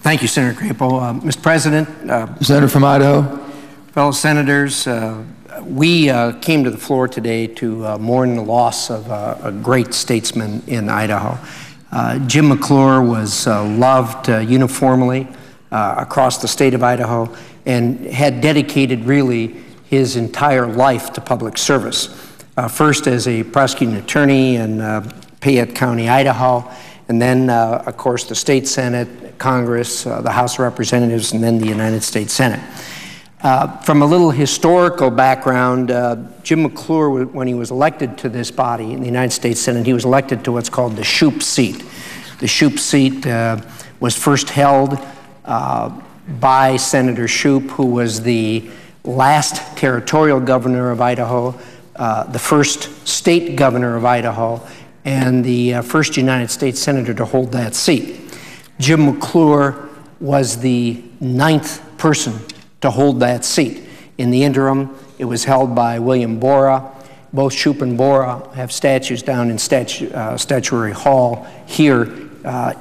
Thank you, Senator Crapo. Mr. President, Senator from Idaho. fellow senators, we came to the floor today to mourn the loss of a great statesman in Idaho. Jim McClure was loved uniformly across the state of Idaho and had dedicated really his entire life to public service. First as a prosecuting attorney in Payette County, Idaho, and then, of course, the state Senate, Congress, the House of Representatives, and then the United States Senate. From a little historical background, Jim McClure, when he was elected to this body in the United States Senate, he was elected to what's called the Shoup seat. The Shoup seat was first held by Senator Shoup, who was the last territorial governor of Idaho, the first state governor of Idaho, and the first United States senator to hold that seat. Jim McClure was the 9th person to hold that seat. In the interim, it was held by William Borah. Both Shoup and Borah have statues down in Statuary Hall here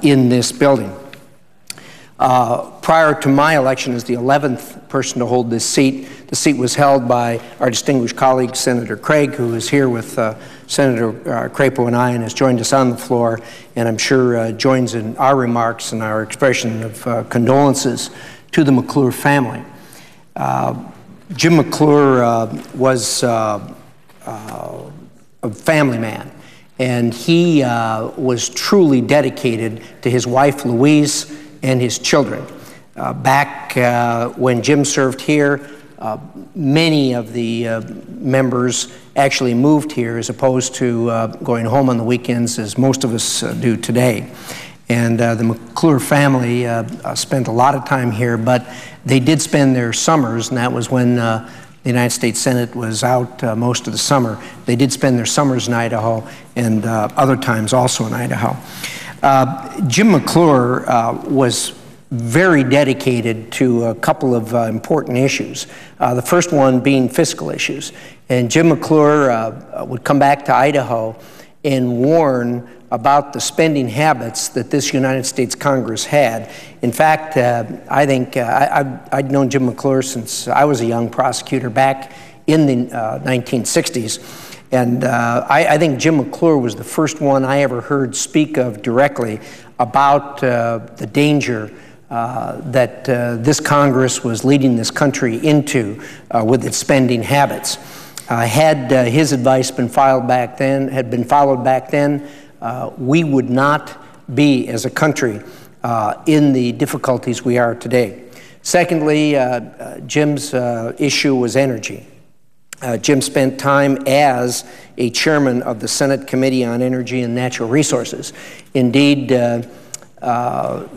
in this building. Prior to my election as the 11th person to hold this seat, the seat was held by our distinguished colleague, Senator Craig, who is here with Senator Crapo and I and has joined us on the floor, and I'm sure joins in our remarks and our expression of condolences to the McClure family. Jim McClure was a family man, and he was truly dedicated to his wife, Louise, and his children. Back when Jim served here, many of the members actually moved here as opposed to going home on the weekends, as most of us do today. And the McClure family spent a lot of time here, but they did spend their summers, and that was when the United States Senate was out most of the summer. They did spend their summers in Idaho and other times also in Idaho. Jim McClure was very dedicated to a couple of important issues. The first one being fiscal issues. And Jim McClure would come back to Idaho and warn about the spending habits that this United States Congress had. In fact, I think I'd known Jim McClure since I was a young prosecutor back in the 1960s. And I think Jim McClure was the first one I ever heard speak of directly about the danger that this Congress was leading this country into with its spending habits. Had his advice been followed back then, we would not be, as a country, in the difficulties we are today. Secondly, Jim's issue was energy. Jim spent time as a chairman of the Senate Committee on Energy and Natural Resources. Indeed, I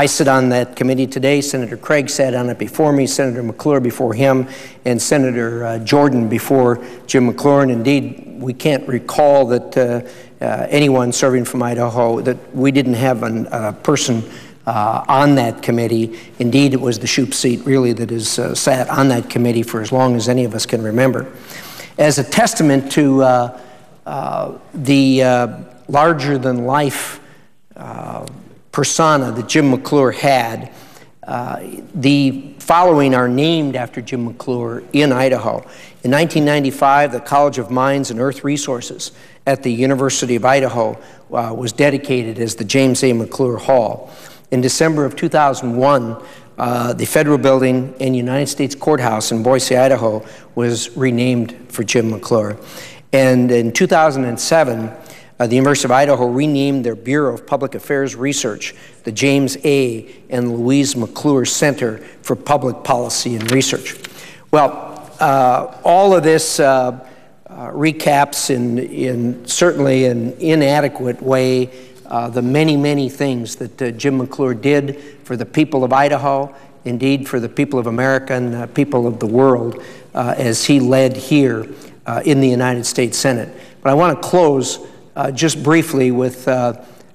sit on that committee today. Senator Craig sat on it before me, Senator McClure before him, and Senator Jordan before Jim McClure. And indeed, we can't recall that anyone serving from Idaho, that we didn't have a person on that committee. Indeed, it was the Shoup seat, really, that has sat on that committee for as long as any of us can remember. As a testament to the larger-than-life persona that Jim McClure had, the following are named after Jim McClure in Idaho. In 1995, the College of Mines and Earth Resources at the University of Idaho was dedicated as the James A. McClure Hall. In December of 2001, the Federal Building and United States Courthouse in Boise, Idaho was renamed for Jim McClure. And in 2007, the University of Idaho renamed their Bureau of Public Affairs Research the James A. and Louise McClure Center for Public Policy and Research. Well, all of this recaps in certainly an inadequate way the many, many things that Jim McClure did for the people of Idaho, indeed for the people of America and people of the world as he led here in the United States Senate. But I want to close just briefly with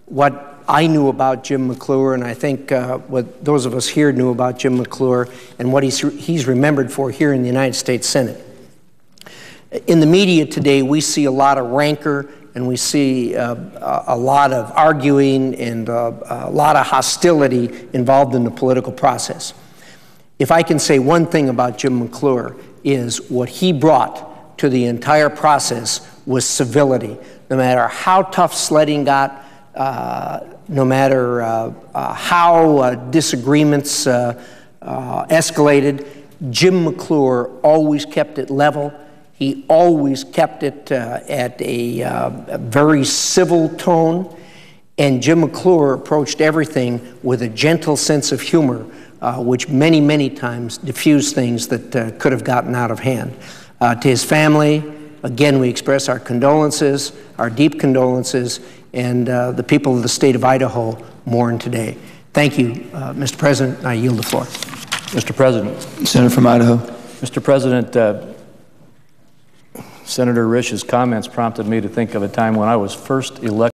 what I knew about Jim McClure, and I think what those of us here knew about Jim McClure and what he's remembered for here in the United States Senate. In the media today, we see a lot of rancor and we see a lot of arguing and a lot of hostility involved in the political process. If I can say one thing about Jim McClure, is what he brought to the entire process was civility. No matter how tough sledding got, no matter how disagreements escalated, Jim McClure always kept it level. He always kept it at a very civil tone. And Jim McClure approached everything with a gentle sense of humor, which many, many times diffused things that could have gotten out of hand. To his family, again, we express our condolences, our deep condolences, and the people of the state of Idaho mourn today. Thank you, Mr. President. I yield the floor. Mr. President. Senator from Idaho. Mr. President, Senator Risch's comments prompted me to think of a time when I was first elected